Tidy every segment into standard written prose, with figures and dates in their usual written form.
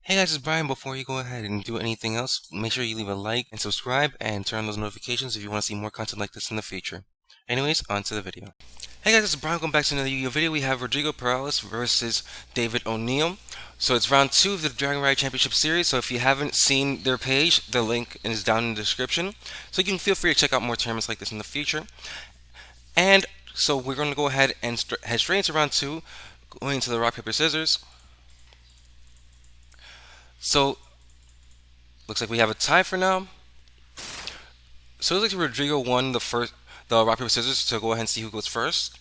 Hey guys, it's Brian. Before you go ahead and do anything else, make sure you leave a like and subscribe and turn on those notifications if you want to see more content like this in the future. Anyways, on to the video. Hey guys, it's Brian. Welcome back to another Yugioh video. We have RODRIGO PERALES versus David O'Neil. So it's round 2 of the Dragonrider Championship Series. So if you haven't seen their page, the link is down in the description. So you can feel free to check out more tournaments like this in the future. And so we're going to go ahead and head straight into round 2, going into the rock, paper, scissors. So, looks like we have a tie for now. So it looks like RODRIGO won the rock, paper, scissors, so go ahead and see who goes first.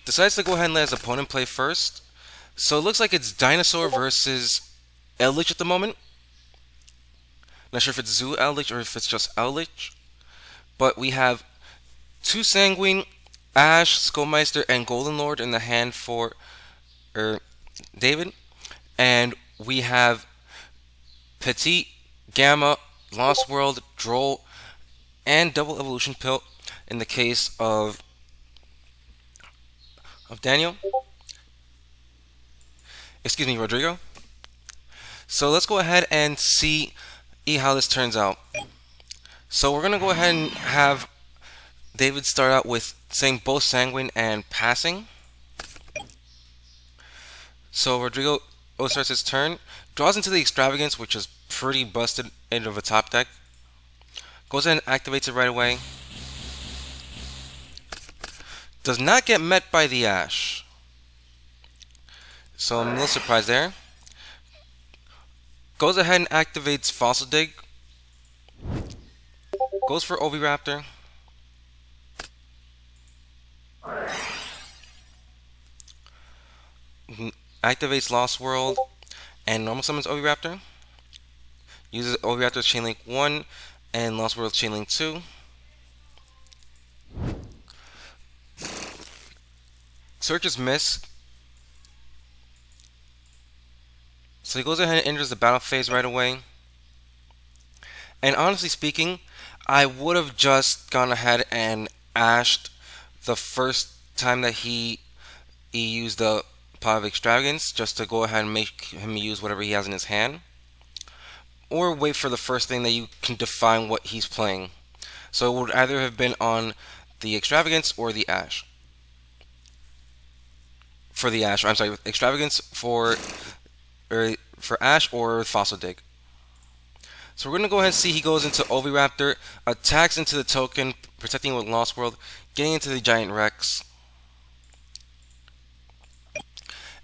Decides to go ahead and let his opponent play first. So it looks like it's Dinosaur versus Eldlich at the moment. Not sure if it's Zoodiac Eldlich or if it's just Eldlich. But we have 2 Sanguine, Ash, Skullmeister, and Golden Lord in the hand for David. And we have Petite, Gamma, Lost World, Droll, and Double Evolution Pill in the case of Daniel. Excuse me, RODRIGO. So let's go ahead and see how this turns out. So we're going to go ahead and have David start out with saying both Sanguine and passing. So RODRIGO starts his turn, draws into the Extravagance, which is pretty busted end of a top deck. Goes ahead and activates it right away. Does not get met by the Ash. So I'm a little surprised there. Goes ahead and activates Fossil Dig. Goes for Oviraptor. Activates Lost World and normal summons Oviraptor. Uses Oviraptor's Chainlink 1 and Lost World's Chainlink 2. Searches miss. So he goes ahead and enters the battle phase right away. And honestly speaking, I would have just gone ahead and ashed the first time that he used the Pot of Extravagance, just to go ahead and make him use whatever he has in his hand, or wait for the first thing that you can define what he's playing. So it would either have been on the Extravagance or the Ash. For the Ash, I'm sorry, Extravagance for Ash or Fossil Dig. So we're going to go ahead and see he goes into Oviraptor, attacks into the token, protecting with Lost World, getting into the Giant Rex.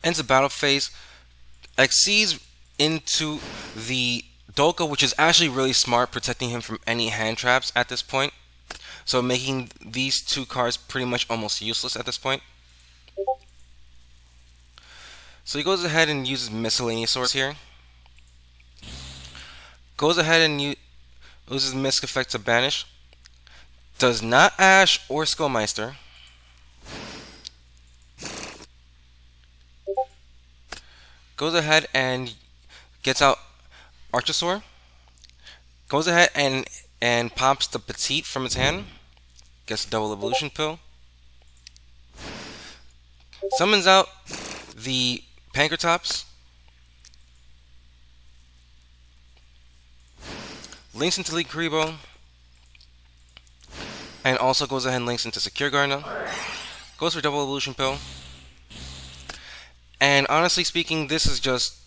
Ends the battle phase, exceeds into the Dolka, which is actually really smart, protecting him from any hand traps at this point. So making these 2 cards pretty much almost useless at this point. So he goes ahead and uses Miscellaneous Swords here. Goes ahead and uses Misc effect to banish. Does not Ash or Skullmeister. Goes ahead and gets out Archosaur. Goes ahead and pops the Petite from its hand. Gets a Double Evolution Pill. Summons out the Pankratops. Links into RODRIGO. And also goes ahead and links into Secure Gardener. Goes for Double Evolution Pill. And honestly speaking, this is just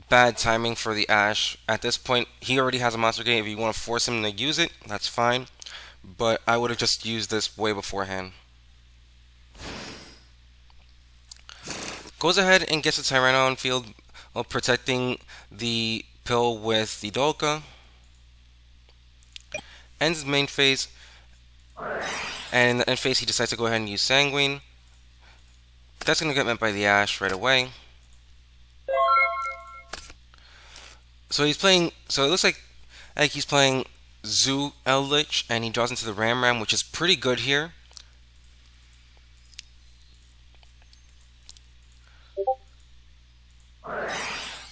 bad timing for the Ash. At this point, he already has a monster game. If you want to force him to use it, that's fine. But I would have just used this way beforehand. Goes ahead and gets a Tyranno on field while protecting the pill with the Dolka. Ends his main phase. And in the end phase, he decides to go ahead and use Sanguine. That's going to get met by the Ash right away. So he's playing. So it looks like he's playing Zoodiac Eldlich, and he draws into the Ram, which is pretty good here.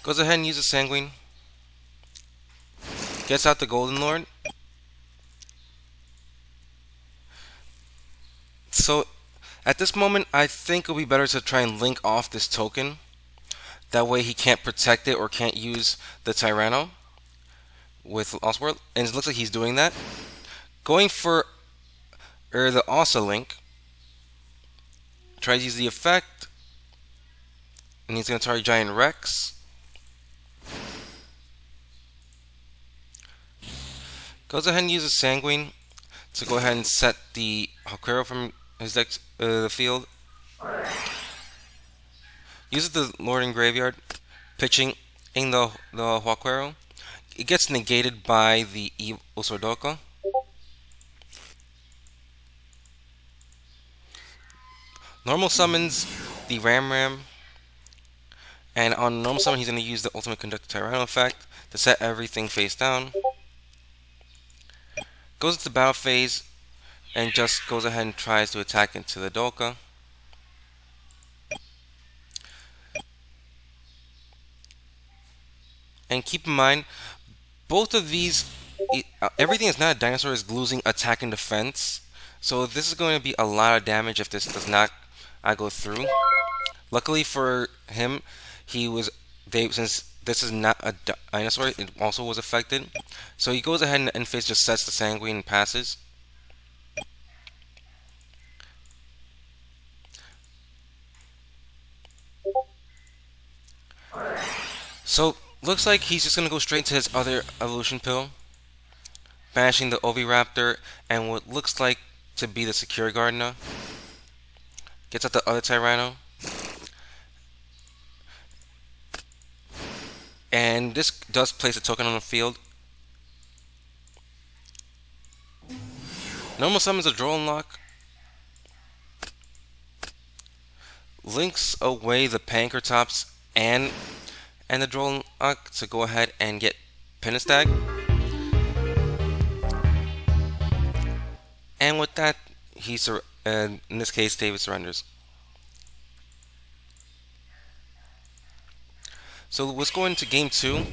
Goes ahead and uses Sanguine. Gets out the Golden Lord. So At this moment, I think it would be better to try and link off this token. That way he can't protect it or can't use the Tyranno with Lost World. And it looks like he's doing that. Going for the Asa link. Tries to use the effect. And he's going to target Giant Rex. Goes ahead and uses Sanguine to go ahead and set the Hakuero from his deck, the field. Uses the Lord in Graveyard, pitching in the Hakuero. It gets negated by the Usodoka. Normal summons the Ram, and on normal summon he's going to use the Ultimate Conductor Tyranno effect to set everything face down. Goes into the battle phase and just goes ahead and tries to attack into the Doka. And keep in mind, both of these, everything that's not a dinosaur is losing attack and defense. So this is going to be a lot of damage if this does not go through. Luckily for him, since this is not a dinosaur, it also was affected. So he goes ahead and end phase just sets the Sanguine and passes. So looks like he's just gonna go straight to his other evolution pill, banishing the Oviraptor and what looks like to be the Secure Gardener. Gets out the other Tyranno. And this does place a token on the field. Normal summons a draw unlock. Links away the Pankratops and the draw unlock to go ahead and get Penistag. And with that, in this case, David surrenders. So let's go into game 2.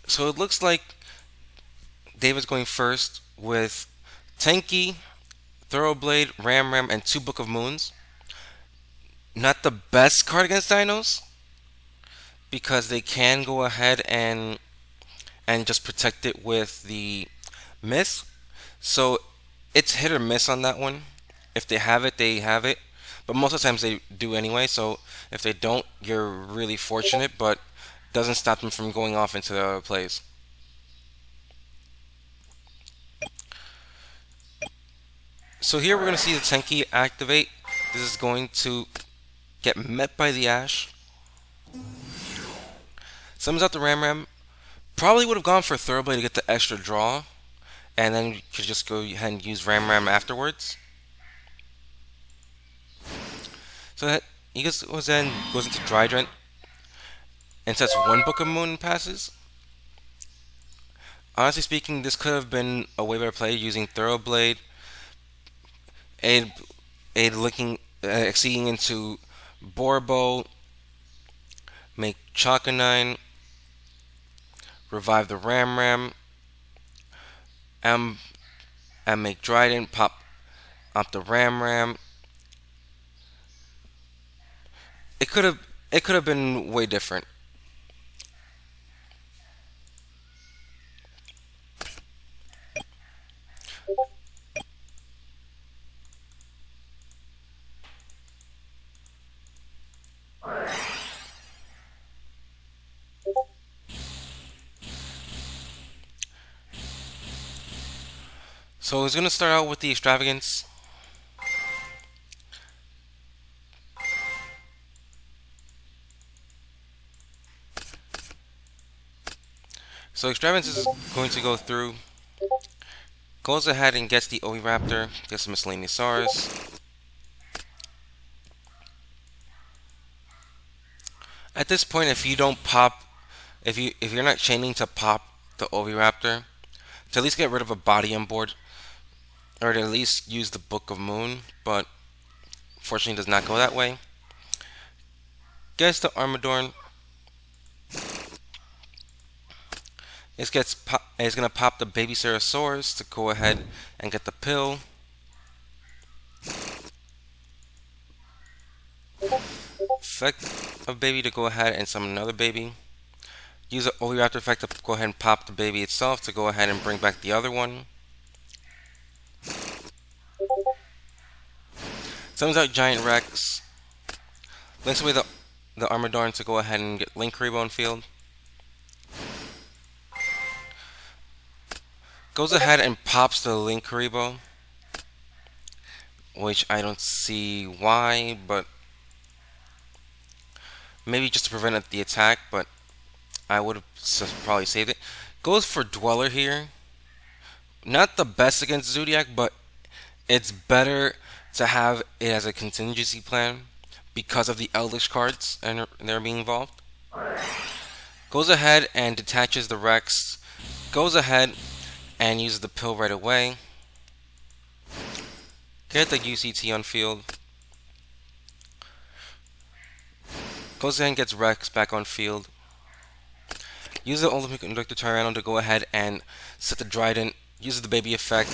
So it looks like David's going first with Tenki, Thoroughblade, Ram, and 2 Book of Moons. Not the best card against dinos, because they can go ahead and just protect it with the Myth. So it's hit or miss on that one. If they have it, they have it. But most of the times they do anyway. So if they don't, you're really fortunate. But doesn't stop them from going off into the other plays. So here we're going to see the Tenki activate. This is going to get met by the Ash. Summons out the Ram. Probably would have gone for Thoroughblade to get the extra draw. And then you could just go ahead and use Ram afterwards. So that he goes into Drydrent and sets 1 Book of Moon and passes. Honestly speaking, this could have been a way better play using Thoroughblade, exceeding into Borbo, make Chakanine, revive the Ram, and make Dryden pop up the Ram. It could have been way different. So he's gonna start out with the Extravagance. So Extravagance is going to go through. Goes ahead and gets the Oviraptor, gets the Miscellaneousaurus. At this point, if you don't pop, if you're not chaining to pop the Oviraptor, to at least get rid of a body on board, or to at least use the Book of Moon, but fortunately does not go that way. Gets the Armadorn, It's gonna pop the baby Ceratosaurus to go ahead and get the pill. Effect of baby to go ahead and summon another baby. Use the Oviraptor effect to go ahead and pop the baby itself to go ahead and bring back the other one. Summons out Giant Rex. Links away the Armadorn to go ahead and get NWYRKRB on field. Goes ahead and pops the NWYRKRB, which I don't see why, but maybe just to prevent the attack, but I would have probably saved it. Goes for Dweller here. Not the best against Zoodiac, but it's better to have it as a contingency plan because of the Eldlich cards and they're being involved. Goes ahead and detaches the Rex. Goes ahead and uses the pill right away. Get the UCT on field. Goes ahead and gets Rex back on field. Use the Ultimate Conductor Tyranno to go ahead and set the Trident. Uses the baby effect.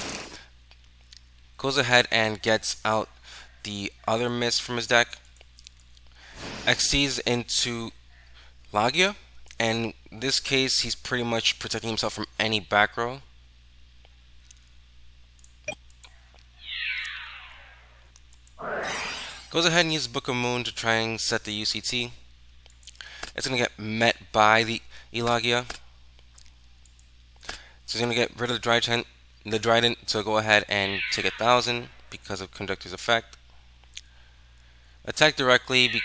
Goes ahead and gets out the other mist from his deck. XCs into Yugioh. And in this case, he's pretty much protecting himself from any back row. Goes ahead and uses Book of Moon to try and set the UCT. It's going to get met by the Yugioh. So he's going to get rid of the Trident to go ahead and take 1,000 because of Conductor's effect. Attack directly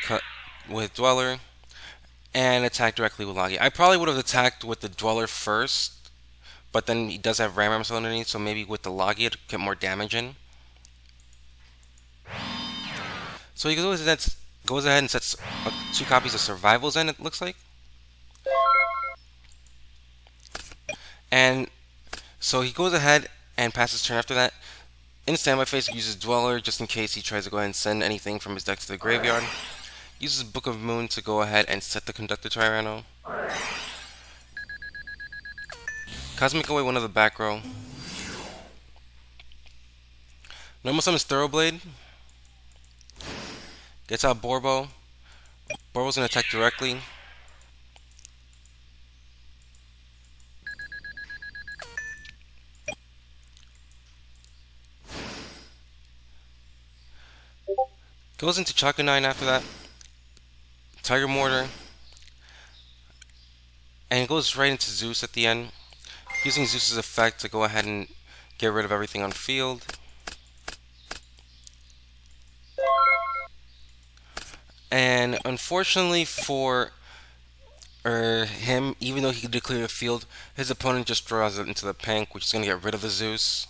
with Dweller. And attack directly with Yugioh. I probably would have attacked with the Dweller first, but then he does have Ram Arms underneath, so maybe with the Yugioh to get more damage in. So he goes ahead and sets 2 copies of Survival Zen, it looks like. And so he goes ahead and passes turn after that. In standby phase, he uses Dweller just in case he tries to go ahead and send anything from his deck to the graveyard. Uses Book of Moon to go ahead and set the Conductor Tyranno. Cosmic away one of the back row. Normal summons Thoroughblade. Gets out Borbo. Borbo's going to attack directly. Goes into Chakanine after that. Tiger Mortar. And it goes right into Zeus at the end. Using Zeus's effect to go ahead and get rid of everything on field. And unfortunately for him, even though he could declare the field, his opponent just draws it into the Pank, which is going to get rid of the Zeus.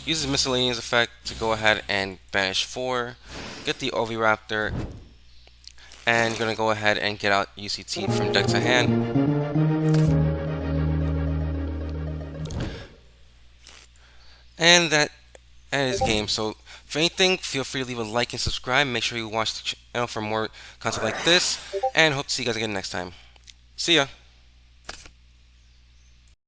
Uses Miscellaneous effect to go ahead and banish 4, get the Oviraptor, and going to go ahead and get out UCT from deck to hand. And that is game. So, if anything, feel free to leave a like and subscribe. Make sure you watch the channel for more content like this. And hope to see you guys again next time. See ya!